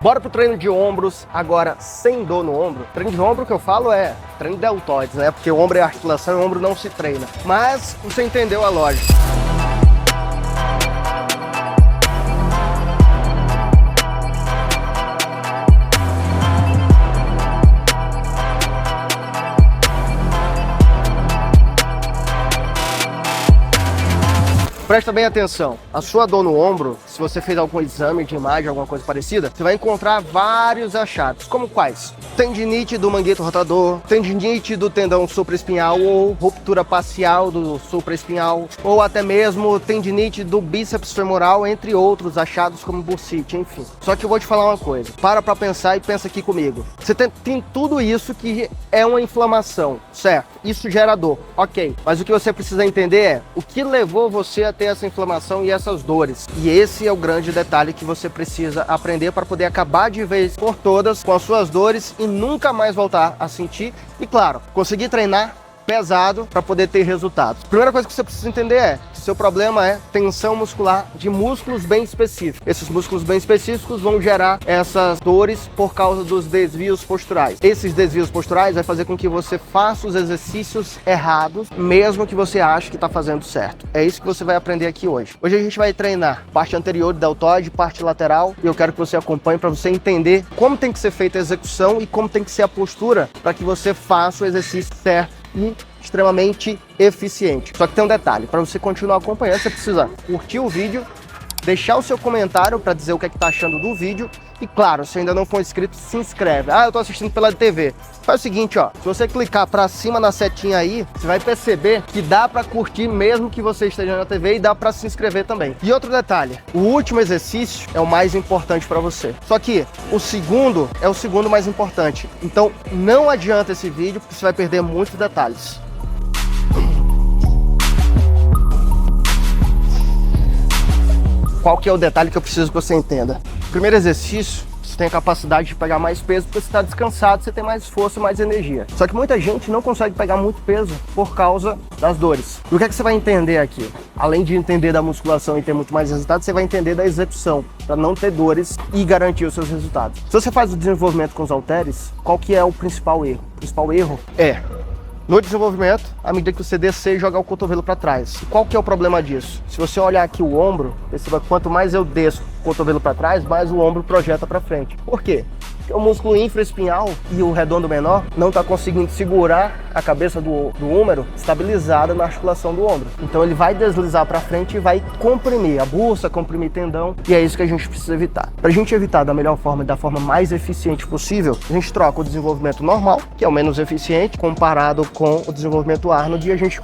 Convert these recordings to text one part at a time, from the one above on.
Bora pro treino de ombros, agora sem dor no ombro. Treino de ombro que eu falo é treino de deltoides, né? Porque o ombro é articulação e o ombro não se treina. Mas você entendeu a lógica. Presta bem atenção, a sua dor no ombro, se você fez algum exame de imagem, alguma coisa parecida, você vai encontrar vários achados, como quais? Tendinite do manguito rotador, tendinite do tendão supraespinhal ou ruptura parcial do supraespinhal, ou até mesmo tendinite do bíceps femoral, entre outros achados como bursite, enfim. Só que eu vou te falar uma coisa, para pra pensar e pensa aqui comigo. Você tem tudo isso que é uma inflamação, certo? Isso gera dor, ok. Mas o que você precisa entender é o que levou você a ter essa inflamação e essas dores. E esse é o grande detalhe que você precisa aprender para poder acabar de vez por todas com as suas dores e nunca mais voltar a sentir. E claro, conseguir treinar pesado para poder ter resultados. Primeira coisa que você precisa entender é que seu problema é tensão muscular de músculos bem específicos. Esses músculos bem específicos vão gerar essas dores por causa dos desvios posturais. Esses desvios posturais vai fazer com que você faça os exercícios errados, mesmo que você ache que está fazendo certo. É isso que você vai aprender aqui hoje. Hoje a gente vai treinar parte anterior do deltoide, parte lateral, e eu quero que você acompanhe para você entender como tem que ser feita a execução e como tem que ser a postura para que você faça o exercício certo e extremamente eficiente. Só que tem um detalhe, para você continuar acompanhando, você precisa curtir o vídeo, deixar o seu comentário para dizer o que é que tá achando do vídeo e claro, se ainda não for inscrito, se inscreve. Ah, eu tô assistindo pela TV. Faz o seguinte, ó, se você clicar para cima na setinha aí, você vai perceber que dá para curtir mesmo que você esteja na TV e dá para se inscrever também. E outro detalhe, o último exercício é o mais importante para você. Só que o segundo é o segundo mais importante. Então não adianta esse vídeo porque você vai perder muitos detalhes. Qual que é o detalhe que eu preciso que você entenda? Primeiro exercício, você tem a capacidade de pegar mais peso porque você está descansado, você tem mais força, mais energia. Só que muita gente não consegue pegar muito peso por causa das dores. E o que é que você vai entender aqui? Além de entender da musculação e ter muito mais resultados, você vai entender da execução, para não ter dores e garantir os seus resultados. Se você faz o desenvolvimento com os halteres, qual que é o principal erro? O principal erro é no desenvolvimento, à medida que você descer e jogar o cotovelo para trás. Qual que é o problema disso? Se você olhar aqui o ombro, perceba que quanto mais eu desço o cotovelo para trás, mais o ombro projeta para frente. Por quê? Porque o músculo infraespinhal e o redondo menor não está conseguindo segurar a cabeça do húmero estabilizada na articulação do ombro. Então ele vai deslizar para frente e vai comprimir a bursa, comprimir tendão, e é isso que a gente precisa evitar. Para a gente evitar da melhor forma e da forma mais eficiente possível, a gente troca o desenvolvimento normal, que é o menos eficiente, comparado com o desenvolvimento Arnold, e a gente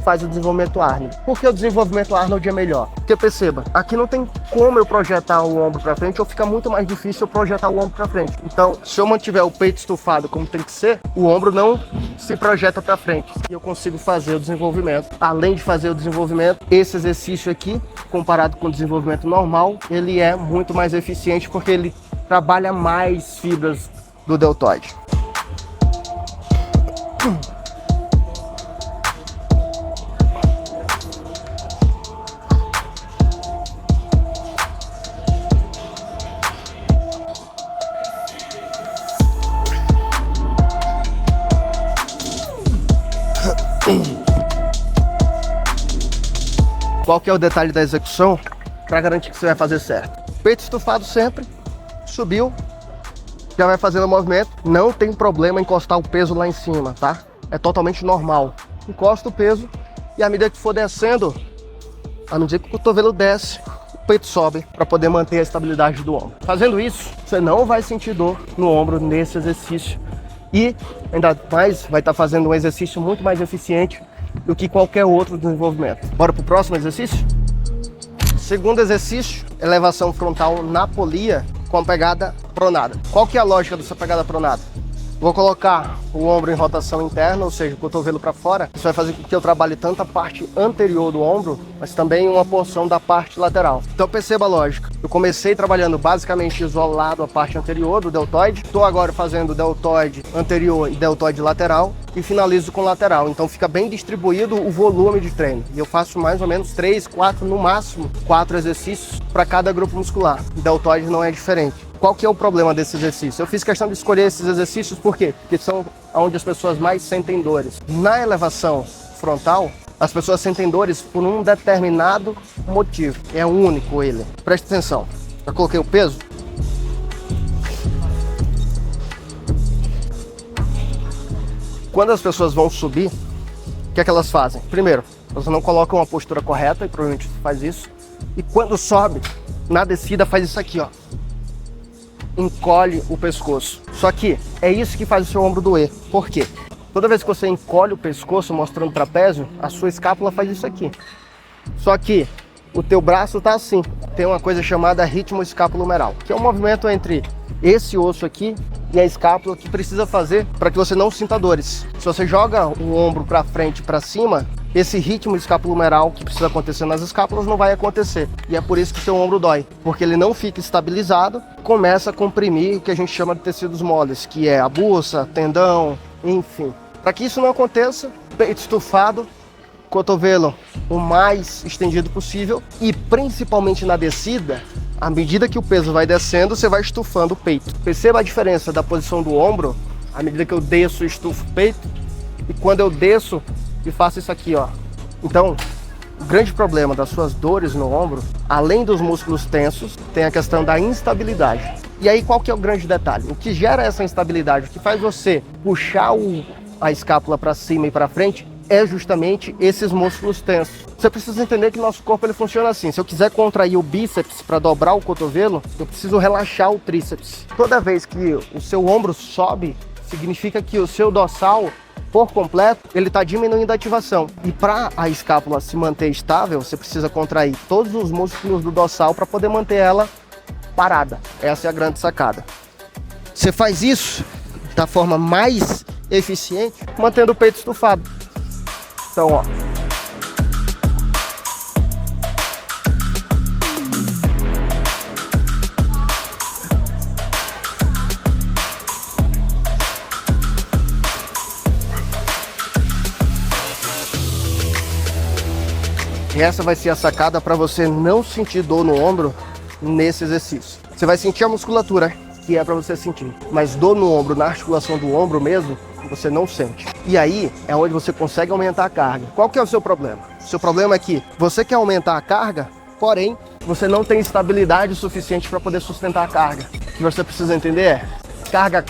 faz o desenvolvimento Arnold. Por que o desenvolvimento Arnold é melhor? Porque perceba, aqui não tem como eu projetar o ombro para frente, ou fica muito mais difícil eu projetar o ombro para frente. Então, se eu mantiver o peito estufado como tem que ser, o ombro não se projeta para frente e eu consigo fazer o desenvolvimento. Além de fazer o desenvolvimento, esse exercício aqui, comparado com o desenvolvimento normal, ele é muito mais eficiente porque ele trabalha mais fibras do deltoide. Qual que é o detalhe da execução para garantir que você vai fazer certo? Peito estufado sempre, subiu, já vai fazendo o movimento, não tem problema encostar o peso lá em cima, tá? É totalmente normal. Encosta o peso e à medida que for descendo, à medida que o cotovelo desce, o peito sobe para poder manter a estabilidade do ombro. Fazendo isso, você não vai sentir dor no ombro nesse exercício e ainda mais vai estar fazendo um exercício muito mais eficiente do que qualquer outro desenvolvimento. Bora pro próximo exercício? Segundo exercício, elevação frontal na polia com pegada pronada. Qual que é a lógica dessa pegada pronada? Vou colocar o ombro em rotação interna, ou seja, o cotovelo para fora. Isso vai fazer com que eu trabalhe tanto a parte anterior do ombro, mas também uma porção da parte lateral. Então perceba a lógica. Eu comecei trabalhando basicamente isolado a parte anterior do deltoide. Estou agora fazendo deltoide anterior e deltoide lateral e finalizo com lateral. Então fica bem distribuído o volume de treino. E eu faço mais ou menos 3, 4, no máximo 4 exercícios para cada grupo muscular. O deltoide não é diferente. Qual que é o problema desse exercício? Eu fiz questão de escolher esses exercícios por quê? Porque são onde as pessoas mais sentem dores. Na elevação frontal, as pessoas sentem dores por um determinado motivo. É único ele. Preste atenção. Já coloquei o peso. Quando as pessoas vão subir, o que é que elas fazem? Primeiro, elas não colocam uma postura correta, e provavelmente você faz isso. E quando sobe, na descida faz isso aqui, ó. Encolhe o pescoço. Só que é isso que faz o seu ombro doer. Por quê? Toda vez que você encolhe o pescoço mostrando o trapézio, a sua escápula faz isso aqui. Só que o teu braço tá assim. Tem uma coisa chamada ritmo escapulohumeral, que é um movimento entre esse osso aqui e a escápula que precisa fazer para que você não sinta dores. Se você joga o ombro para frente e para cima, esse ritmo escapulohumeral que precisa acontecer nas escápulas não vai acontecer. E é por isso que o seu ombro dói, porque ele não fica estabilizado, começa a comprimir o que a gente chama de tecidos moles, que é a buça, tendão, enfim. Para que isso não aconteça, peito estufado, cotovelo o mais estendido possível e principalmente na descida, à medida que o peso vai descendo, você vai estufando o peito. Perceba a diferença da posição do ombro, à medida que eu desço e estufo o peito, e quando eu desço e faço isso aqui, ó. Então, o grande problema das suas dores no ombro, além dos músculos tensos, tem a questão da instabilidade. E aí, qual que é o grande detalhe? O que gera essa instabilidade, o que faz você puxar a escápula para cima e para frente, é justamente esses músculos tensos. Você precisa entender que nosso corpo ele funciona assim. Se eu quiser contrair o bíceps para dobrar o cotovelo, eu preciso relaxar o tríceps. Toda vez que o seu ombro sobe, significa que o seu dorsal, por completo, ele está diminuindo a ativação. E para a escápula se manter estável, você precisa contrair todos os músculos do dorsal para poder manter ela parada. Essa é a grande sacada. Você faz isso da forma mais eficiente, mantendo o peito estufado. Então, ó. E essa vai ser a sacada para você não sentir dor no ombro nesse exercício. Você vai sentir a musculatura, que é para você sentir, mas dor no ombro, na articulação do ombro mesmo, você não sente. E aí é onde você consegue aumentar a carga. Qual que é o seu problema? O seu problema é que você quer aumentar a carga, porém, você não tem estabilidade suficiente para poder sustentar a carga. O que você precisa entender é, carga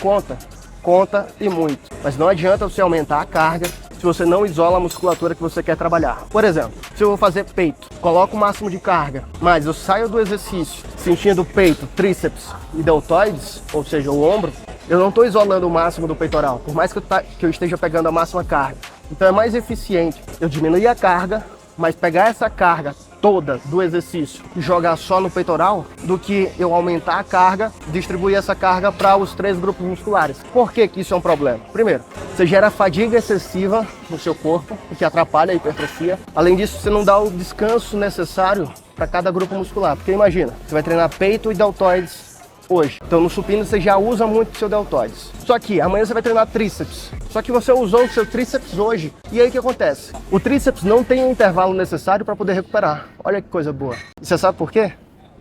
conta e muito. Mas não adianta você aumentar a carga se você não isola a musculatura que você quer trabalhar. Por exemplo, se eu vou fazer peito, coloco o máximo de carga, mas eu saio do exercício sentindo peito, tríceps e deltoides, ou seja, o ombro, eu não estou isolando o máximo do peitoral, por mais que eu esteja pegando a máxima carga. Então é mais eficiente eu diminuir a carga, mas pegar essa carga toda do exercício e jogar só no peitoral, do que eu aumentar a carga, distribuir essa carga para os 3 grupos musculares. Por que que isso é um problema? Primeiro, você gera fadiga excessiva no seu corpo, o que atrapalha a hipertrofia. Além disso, você não dá o descanso necessário para cada grupo muscular. Porque imagina, você vai treinar peito e deltoides hoje. Então no supino você já usa muito o seu deltoides. Só que amanhã você vai treinar tríceps. Só que você usou o seu tríceps hoje. E aí o que acontece? O tríceps não tem o intervalo necessário para poder recuperar. Olha que coisa boa. E você sabe por quê?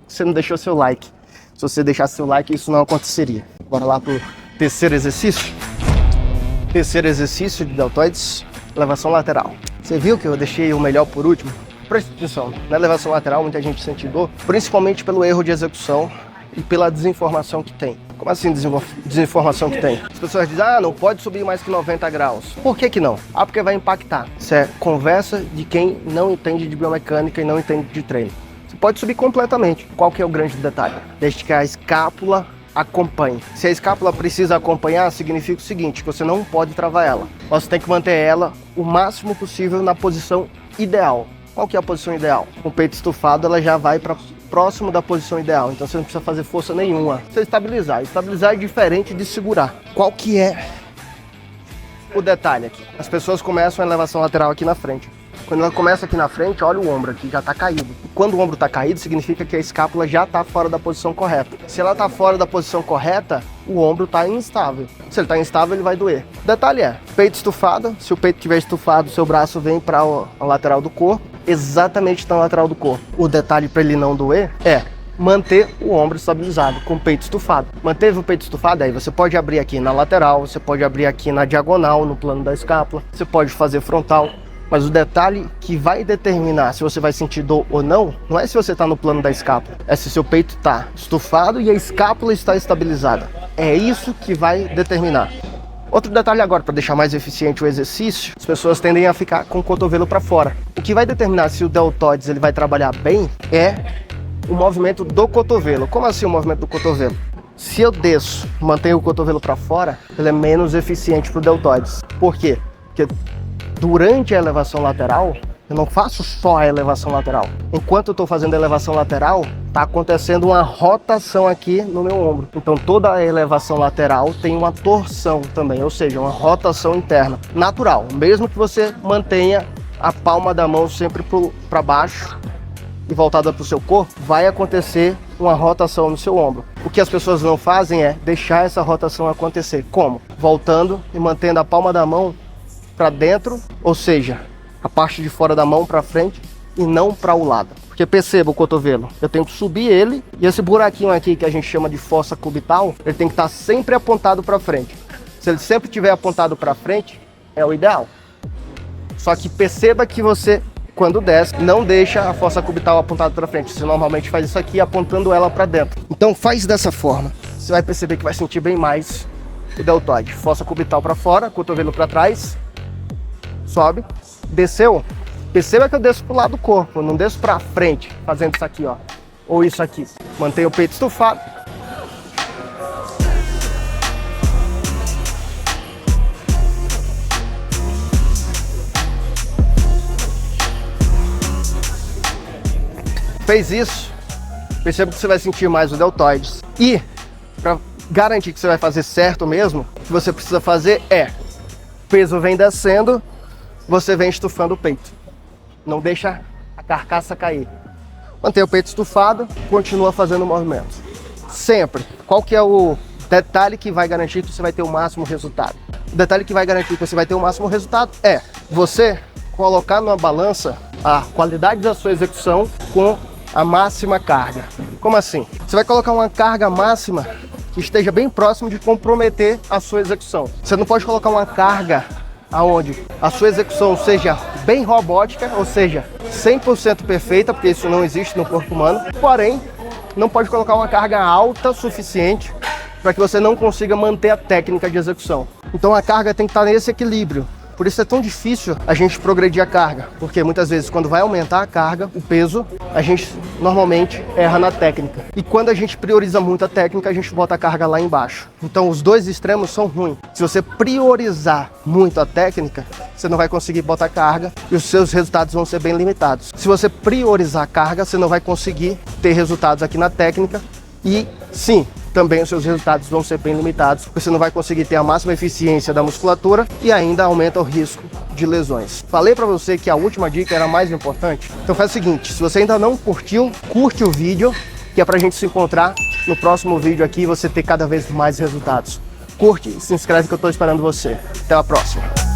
Você não deixou seu like. Se você deixasse seu like, isso não aconteceria. Bora lá pro terceiro exercício. Terceiro exercício de deltoides, elevação lateral. Você viu que eu deixei o melhor por último? Presta atenção, na elevação lateral muita gente sente dor, principalmente pelo erro de execução e pela desinformação que tem. Como assim desinformação que tem? As pessoas dizem, não pode subir mais que 90 graus. Por que que não? Porque vai impactar. Isso é conversa de quem não entende de biomecânica e não entende de treino. Você pode subir completamente. Qual que é o grande detalhe? Desde que a escápula acompanhe. Se a escápula precisa acompanhar, significa o seguinte, que você não pode travar ela. Você tem que manter ela o máximo possível na posição ideal. Qual que é a posição ideal? Com o peito estufado, ela já vai para próximo da posição ideal, então você não precisa fazer força nenhuma. Você estabilizar. Estabilizar é diferente de segurar. Qual que é o detalhe aqui? As pessoas começam a elevação lateral aqui na frente. Quando ela começa aqui na frente, olha o ombro aqui, já está caído. E quando o ombro está caído, significa que a escápula já está fora da posição correta. Se ela está fora da posição correta, o ombro está instável. Se ele está instável, ele vai doer. O detalhe é, peito estufado, se o peito estiver estufado, seu braço vem para a lateral do corpo, exatamente na lateral do corpo. O detalhe para ele não doer é, manter o ombro estabilizado com o peito estufado. Manteve o peito estufado, aí você pode abrir aqui na lateral, você pode abrir aqui na diagonal, no plano da escápula, você pode fazer frontal. Mas o detalhe que vai determinar se você vai sentir dor ou não é se você está no plano da escápula, é se seu peito está estufado e a escápula está estabilizada. É isso que vai determinar. Outro detalhe agora, para deixar mais eficiente o exercício, as pessoas tendem a ficar com o cotovelo para fora. O que vai determinar se o deltoides ele vai trabalhar bem é o movimento do cotovelo. Como assim o movimento do cotovelo? Se eu desço, mantenho o cotovelo para fora, ele é menos eficiente para o deltoides. Por quê? Porque durante a elevação lateral, eu não faço só a elevação lateral. Enquanto eu estou fazendo a elevação lateral, está acontecendo uma rotação aqui no meu ombro. Então toda a elevação lateral tem uma torção também, ou seja, uma rotação interna. Natural, mesmo que você mantenha a palma da mão sempre para baixo e voltada para o seu corpo, vai acontecer uma rotação no seu ombro. O que as pessoas não fazem é deixar essa rotação acontecer. Como? Voltando e mantendo a palma da mão para dentro, ou seja, a parte de fora da mão para frente e não para o lado. Porque perceba o cotovelo, eu tenho que subir ele e esse buraquinho aqui que a gente chama de fossa cubital, ele tem que estar sempre apontado para frente. Se ele sempre estiver apontado para frente, é o ideal. Só que perceba que você, quando desce, não deixa a fossa cubital apontada para frente. Você normalmente faz isso aqui apontando ela para dentro. Então faz dessa forma. Você vai perceber que vai sentir bem mais o deltoide. Fossa cubital para fora, cotovelo para trás. Sobe, desceu, perceba que eu desço pro lado do corpo, eu não desço pra frente, fazendo isso aqui, ó, ou isso aqui. Mantenha o peito estufado. Fez isso, perceba que você vai sentir mais o deltoides. E, para garantir que você vai fazer certo mesmo, o que você precisa fazer é, o peso vem descendo, você vem estufando o peito. Não deixa a carcaça cair. Mantenha o peito estufado, continua fazendo o movimento. Sempre. Qual que é o detalhe que vai garantir que você vai ter o máximo resultado? O detalhe que vai garantir que você vai ter o máximo resultado é você colocar numa balança a qualidade da sua execução com a máxima carga. Como assim? Você vai colocar uma carga máxima que esteja bem próximo de comprometer a sua execução. Você não pode colocar uma carga aonde a sua execução seja bem robótica, ou seja, 100% perfeita, porque isso não existe no corpo humano, porém, não pode colocar uma carga alta o suficiente para que você não consiga manter a técnica de execução. Então a carga tem que estar nesse equilíbrio. Por isso é tão difícil a gente progredir a carga, porque muitas vezes quando vai aumentar a carga, o peso, a gente normalmente erra na técnica. E quando a gente prioriza muito a técnica, a gente bota a carga lá embaixo. Então os dois extremos são ruins. Se você priorizar muito a técnica, você não vai conseguir botar carga e os seus resultados vão ser bem limitados. Se você priorizar a carga, você não vai conseguir ter resultados aqui na técnica e sim, também os seus resultados vão ser bem limitados, porque você não vai conseguir ter a máxima eficiência da musculatura e ainda aumenta o risco de lesões. Falei para você que a última dica era a mais importante, então faz o seguinte, se você ainda não curtiu, curte o vídeo, que é pra gente se encontrar no próximo vídeo aqui e você ter cada vez mais resultados. Curte e se inscreve que eu tô esperando você. Até a próxima.